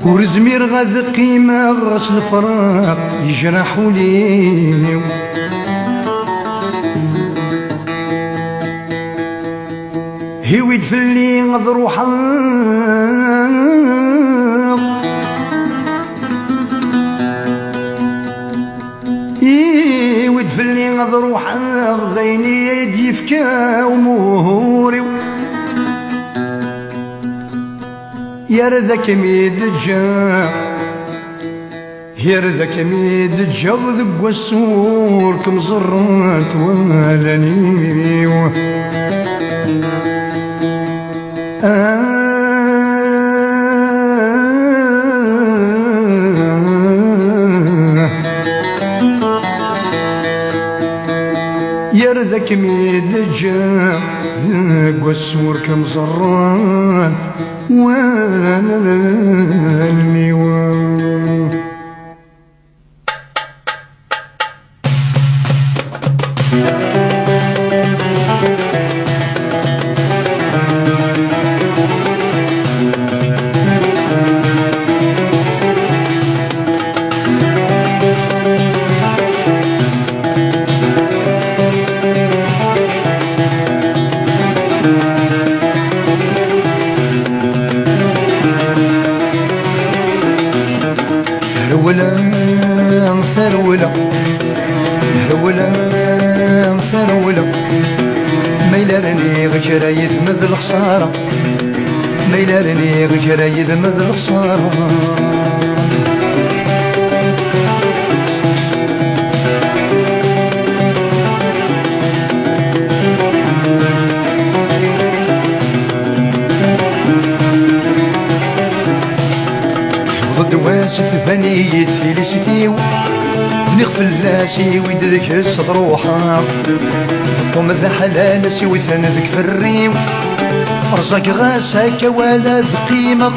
ورزمير غاد قيمة غاس الفراق يجرحوا لي هيويد في اللي غاد روحا هيويد في اللي غاد روحا غذيني يدي فكا ومهوري يرذك ميد الجا يرذك ميد الجا ذق والسور كم زرات ولاني يرذك ميد الجا ذق والسور كم زرات واني ثرولا ما يلارني غير يذمذ الخسارة ما يلارني غير يذمذ الخسارة ضد واسف بنية فيلسيتيو بني فلاسي ويدك الصدر وحار ثقوم ذا حلال سي وثان ذك فريم رزق غاسك ولا ذ قيمة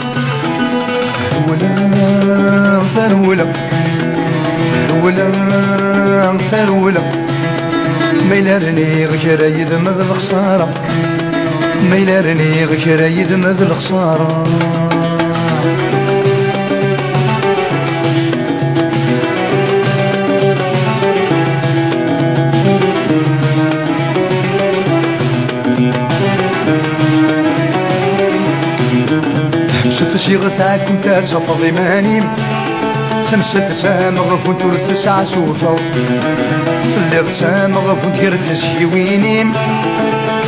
ولا ثرولا ولا ثرولا ما يلارني غير يذمذ الخسارة ما يلارني غير يذمذ الخسارة صيغة تاعكم تارزة فضيماني ثمسة تامغ كنت ورث عسوفة في اللي غتامغ كنت يرث شيويني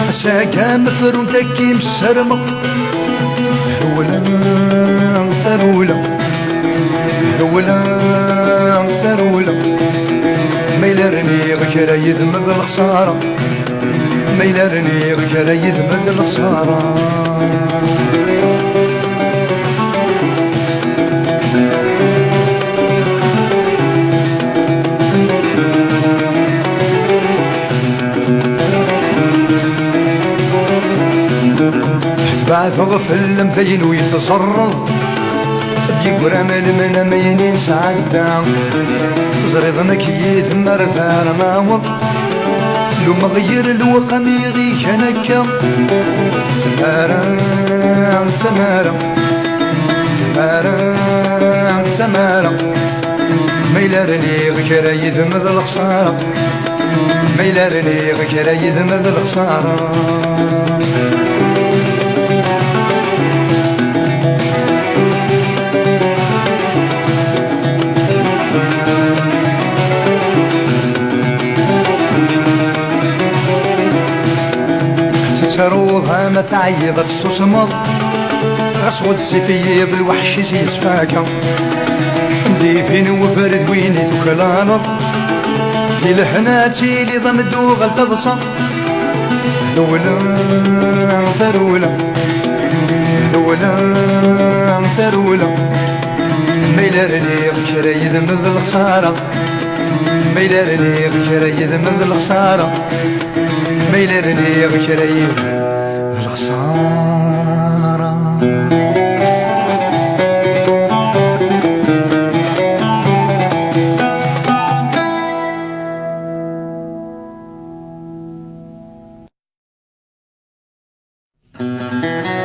أساكا مفرون تكي مسرمة ولا ثرولا ولا ثرولا ما يلارني غير يذمذ الخسارة ما يلارني غير يذمذ الخسارة بعد غفل مبين ويتصرف تجيب رمل من مين سعدا تزرد مكيث مرثار ناوض لو مغير الوقم يغيك نكا تمارا تمارا تمارا تمارا ما يلارني غير يذمذ الخسارة ما يلارني غير يذمذ الخسارة تروضها ما تعيض السوسمر غصوة السفيض الوحش يسفاكا ديفين وبرد ويني ثكلانض في لحناتي لي ضمدو غلطضصة دولا ثرولا دولا ثرولا ما يلارني غير يذمذ الخسارة ما يلارني غير يذمذ الخسارة ما يلارني غير يذمذ الخسارة